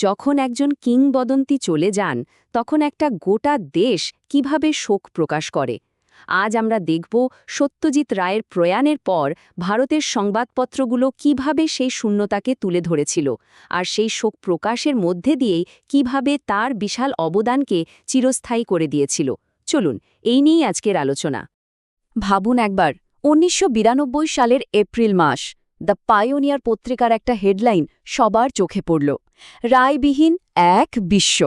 যখন একজন কিংবদন্তি চলে যান তখন একটা গোটা দেশ কিভাবে শোক প্রকাশ করে। আজ আমরা দেখব সত্যজিৎ রায়ের প্রয়াণের পর ভারতের সংবাদপত্রগুলো কিভাবে সেই শূন্যতাকে তুলে ধরেছিল আর সেই শোক প্রকাশের মধ্যে দিয়েই কিভাবে তার বিশাল অবদানকে চিরস্থায়ী করে দিয়েছিল। চলুন এই নিয়েই আজকের আলোচনা। ভাবুন একবার ১৯৯২ সালের এপ্রিল মাস, দ্য পায়োনিয়ার পত্রিকার একটা হেডলাইন সবার চোখে পড়ল, রায়বিহীন এক বিশ্ব।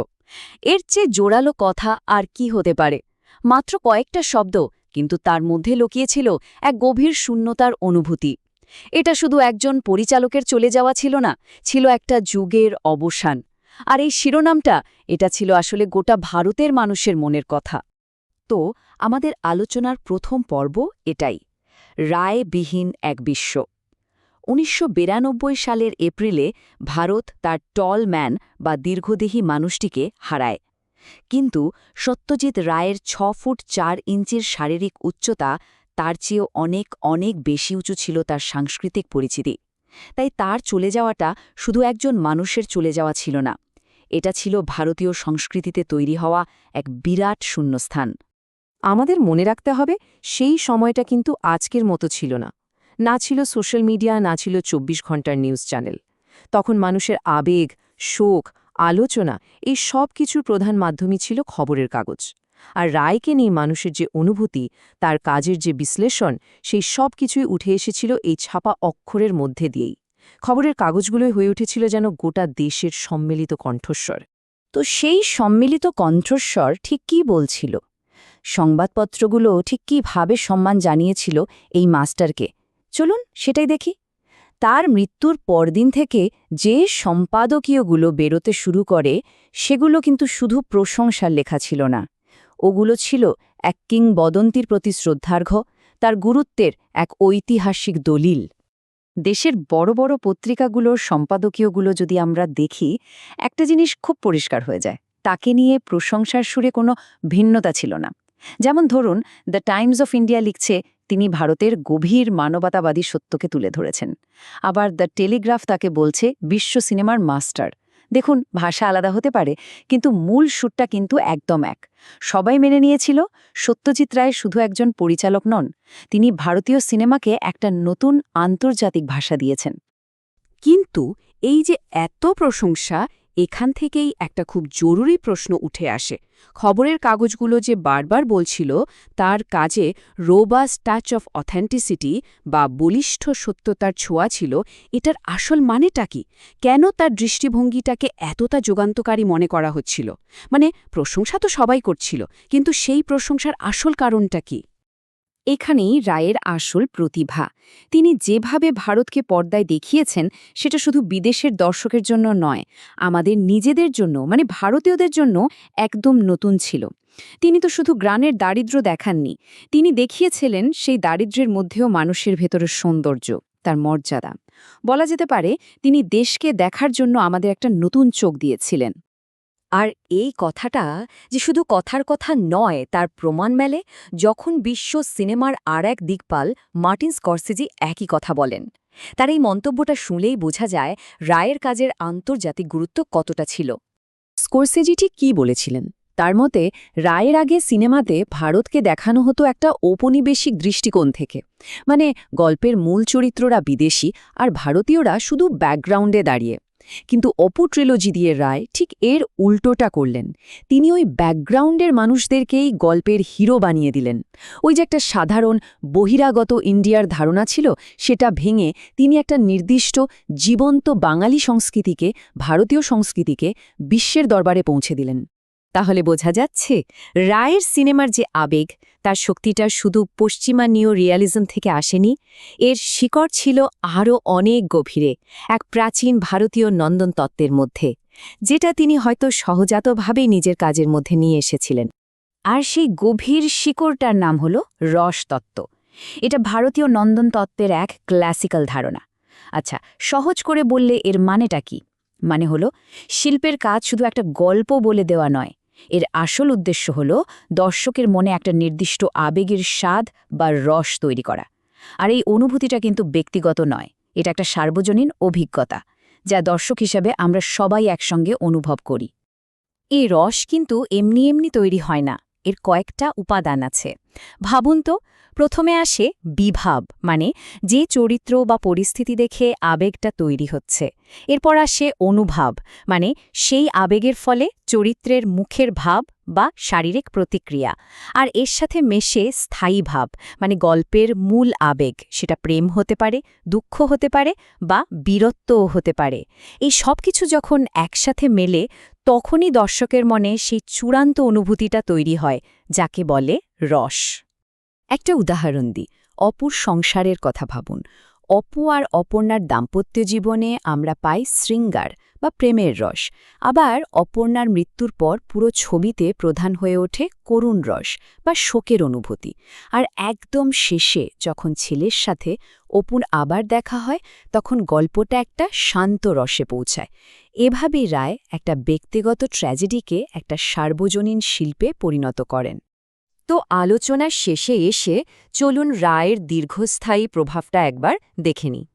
এর চেয়ে জোরালো কথা আর কি হতে পারে? মাত্র কয়েকটা শব্দ, কিন্তু তার মধ্যে লুকিয়েছিল এক গভীর শূন্যতার অনুভূতি। এটা শুধু একজন পরিচালকের চলে যাওয়া ছিল না, ছিল একটা যুগের অবসান। আর এই শিরোনামটা, এটা ছিল আসলে গোটা ভারতের মানুষের মনের কথা। তো আমাদের আলোচনার প্রথম পর্ব এটাই, রায়বিহীন এক বিশ্ব। ১৯৯২ সালের এপ্রিলে ভারত তার টল ম্যান বা দীর্ঘদেহী মানুষটিকে হারায়। কিন্তু সত্যজিৎ রায়ের ৬ ফুট ৪ ইঞ্চির শারীরিক উচ্চতা, তার চেয়েও অনেক অনেক বেশি উঁচু ছিল তার সাংস্কৃতিক পরিচিতি। তাই তার চলে যাওয়াটা শুধু একজন মানুষের চলে যাওয়া ছিল না, এটা ছিল ভারতীয় সংস্কৃতিতে তৈরি হওয়া এক বিরাট শূন্যস্থান। আমাদের মনে রাখতে হবে, সেই সময়টা কিন্তু আজকের মতো ছিল না। না ছিল সোশ্যাল মিডিয়া, না ছিল ২৪ ঘন্টার নিউজ চ্যানেল। তখন মানুষের আবেগ, শোক, আলোচনা, এই সব কিছুর প্রধান মাধ্যমই ছিল খবরের কাগজ। আর রায়কে নিয়ে মানুষের যে অনুভূতি, তার কাজের যে বিশ্লেষণ, সেই সব কিছুই উঠে এসেছিল এই ছাপা অক্ষরের মধ্যে দিয়েই। খবরের কাগজগুলোই হয়ে উঠেছিল যেন গোটা দেশের সম্মিলিত কণ্ঠস্বর। তো সেই সম্মিলিত কণ্ঠস্বর ঠিক কী বলছিল? সংবাদপত্রগুলো ঠিক কীভাবে সম্মান জানিয়েছিল এই মাস্টারকে? চলুন সেটাই দেখি। তার মৃত্যুর পরদিন থেকে যে সম্পাদকীয়গুলো বেরোতে শুরু করে, সেগুলো কিন্তু শুধু প্রশংসার লেখা ছিল না। ওগুলো ছিল এক কিংবদন্তির প্রতি শ্রদ্ধার্ঘ, তার গুরুত্বের এক ঐতিহাসিক দলিল। দেশের বড় বড় পত্রিকাগুলোর সম্পাদকীয়গুলো যদি আমরা দেখি, একটা জিনিস খুব পরিষ্কার হয়ে যায়, তাকে নিয়ে প্রশংসার সুরে কোনো ভিন্নতা ছিল না। যেমন ধরুন, দ্য টাইমস অফ ইন্ডিয়া লিখছে তিনি ভারতের গভীর মানবতাবাদী সত্যকে তুলে ধরেছেন। আবার দ্য টেলিগ্রাফ তাকে বলছে বিশ্ব সিনেমার মাস্টার। দেখুন, ভাষা আলাদা হতে পারে, কিন্তু মূল সুরটা কিন্তু একদম এক। সবাই মেনে নিয়েছিল সত্যজিৎ রায় শুধু একজন পরিচালক নন, তিনি ভারতীয় সিনেমাকে একটা নতুন আন্তর্জাতিক ভাষা দিয়েছেন। কিন্তু এই যে এত প্রশংসা, এখান থেকেই একটা খুব জরুরি প্রশ্ন উঠে আসে। খবরের কাগজগুলো যে বারবার বলছিল তার কাজে রোবাস্ট টাচ অফ অথেন্টিসিটি বা বলিষ্ঠ সত্যতার ছোঁয়া ছিল, এটার আসল মানেটা কি? কেন তার দৃষ্টিভঙ্গিটাকে এতটা যুগান্তকারী মনে করা হচ্ছিল? মানে প্রশংসা তো সবাই করছিল, কিন্তু সেই প্রশংসার আসল কারণটা কি? এখানেই রায়ের আসল প্রতিভা। তিনি যেভাবে ভারতকে পর্দায় দেখিয়েছেন, সেটা শুধু বিদেশের দর্শকের জন্য নয়, আমাদের নিজেদের জন্য, মানে ভারতীয়দের জন্য একদম নতুন ছিল। তিনি তো শুধু গ্রামের দারিদ্র্য দেখাননি, তিনি দেখিয়েছিলেন সেই দারিদ্র্যের মধ্যেও মানুষের ভেতরের সৌন্দর্য, তার মর্যাদা। বলা যেতে পারে তিনি দেশকে দেখার জন্য আমাদের একটা নতুন চোখ দিয়েছিলেন। আর এই কথাটা যে শুধু কথার কথা নয়, তার প্রমাণ মেলে যখন বিশ্ব সিনেমার আর এক দিকপাল মার্টিন স্করসেজি একই কথা বলেন। তার এই মন্তব্যটা শুনলেই বোঝা যায় রায়ের কাজের আন্তর্জাতিক গুরুত্ব কতটা ছিল। স্করসেজি ঠিক কী বলেছিলেন? তার মতে, রায়ের আগে সিনেমাতে ভারতকে দেখানো হতো একটা ঔপনিবেশিক দৃষ্টিকোণ থেকে, মানে গল্পের মূল চরিত্ররা বিদেশি আর ভারতীয়রা শুধু ব্যাকগ্রাউন্ডে দাঁড়িয়ে। কিন্তু অপু ট্রিলজি দিয়ে রায় ঠিক এর উল্টোটা করলেন। তিনি ওই ব্যাকগ্রাউন্ডের মানুষদেরকেই গল্পের হিরো বানিয়ে দিলেন। ওই যে একটা সাধারণ বহিরাগত ইন্ডিয়ার ধারণা ছিল, সেটা ভেঙে তিনি একটা নির্দিষ্ট জীবন্ত বাঙালি সংস্কৃতিকে, ভারতীয় সংস্কৃতিকে বিশ্বের দরবারে পৌঁছে দিলেন। তাহলে বোঝা যাচ্ছে রায়ের সিনেমার যে আবেগ, তার শক্তিটা শুধু পশ্চিমা নিও রিয়ালিজম থেকে আসেনি, এর শিকড় ছিল আরও অনেক গভীরে, এক প্রাচীন ভারতীয় নন্দন তত্ত্বের মধ্যে, যেটা তিনি হয়তো সহজাতভাবেই নিজের কাজের মধ্যে নিয়ে এসেছিলেন। আর সেই গভীর শিকড়টার নাম হল রসতত্ত্ব। এটা ভারতীয় নন্দন তত্ত্বের এক ক্লাসিক্যাল ধারণা। আচ্ছা, সহজ করে বললে এর মানেটা কি? মানে হলো, শিল্পের কাজ শুধু একটা গল্প বলে দেওয়া নয়, এর আসল উদ্দেশ্য হল দর্শকের মনে একটা নির্দিষ্ট আবেগের স্বাদ বা রস তৈরি করা। আর এই অনুভূতিটা কিন্তু ব্যক্তিগত নয়, এটা একটা সার্বজনীন অভিজ্ঞতা, যা দর্শক হিসেবে আমরা সবাই একসঙ্গে অনুভব করি। এই রস কিন্তু এমনি এমনি তৈরি হয় না, এর কয়েকটা উপাদান আছে। ভাবুন তো, প্রথমে আসে বিভাব, মানে যে চরিত্র বা পরিস্থিতি দেখে আবেগটা তৈরি হচ্ছে। এরপর আসে অনুভাব, মানে সেই আবেগের ফলে চরিত্রের মুখের ভাব বা শারীরিক প্রতিক্রিয়া। আর এর সাথে মেশে স্থায়ী ভাব, মানে গল্পের মূল আবেগ, সেটা প্রেম হতে পারে, দুঃখ হতে পারে বা বীরত্বও হতে পারে। এই সব কিছু যখন একসাথে মেলে, তখনই দর্শকের মনে সেই চূড়ান্ত অনুভূতিটা তৈরি হয়, যাকে বলে রস। একটা উদাহরণ দিই, অপুর সংসারের কথা ভাবুন। অপু আর অপর্ণার দাম্পত্য জীবনে আমরা পাই শৃঙ্গার বা প্রেমের রস। আবার অপর্ণার মৃত্যুর পর পুরো ছবিতে প্রধান হয়ে ওঠে করুণ রস বা শোকের অনুভূতি। আর একদম শেষে যখন ছেলের সাথে অপুর আবার দেখা হয়, তখন গল্পটা একটা শান্ত রসে পৌঁছায়। এভাবেই রায় একটা ব্যক্তিগত ট্র্যাজেডিকে একটা সার্বজনীন শিল্পে পরিণত করেন। তো আলোচনার শেষে এসে চলুন রায়ের দীর্ঘস্থায়ী প্রভাবটা একবার দেখে নিই।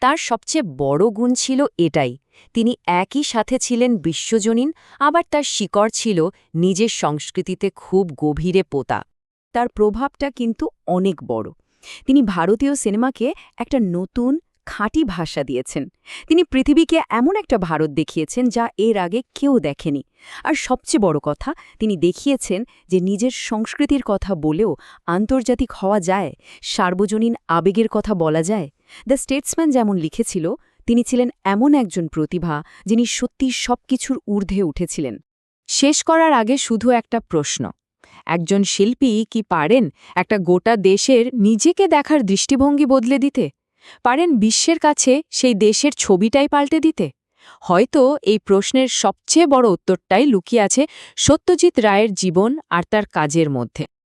তার সবচেয়ে বড় গুণ ছিল এটাই, তিনি একই সাথে ছিলেন বিশ্বজনীন, আবার তার শিকড় ছিল নিজের সংস্কৃতিতে খুব গভীরে পোতা। তার প্রভাবটা কিন্তু অনেক বড়। তিনি ভারতীয় সিনেমাকে একটা নতুন খাঁটি ভাষা দিয়েছেন। তিনি পৃথিবীকে এমন একটা ভারত দেখিয়েছেন যা এর আগে কেউ দেখেনি। আর সবচেয়ে বড় কথা, তিনি দেখিয়েছেন যে নিজের সংস্কৃতির কথা বলেও আন্তর্জাতিক হওয়া যায়, সার্বজনীন আবেগের কথা বলা যায়। দ্য স্টেটসম্যান যেমন লিখেছিল, তিনি ছিলেন এমন একজন প্রতিভা যিনি সত্যি সবকিছুর ঊর্ধ্বে উঠেছিলেন। শেষ করার আগে শুধু একটা প্রশ্ন, একজন শিল্পী কি পারেন একটা গোটা দেশের নিজেকে দেখার দৃষ্টিভঙ্গি বদলে দিতে? পারেন বিশ্বের কাছে সেই দেশের ছবিটাই পাল্টে দিতে? হয়তো এই প্রশ্নের সবচেয়ে বড় উত্তরটাই লুকিয়ে আছে সত্যজিৎ রায়ের জীবন আর তার কাজের মধ্যে।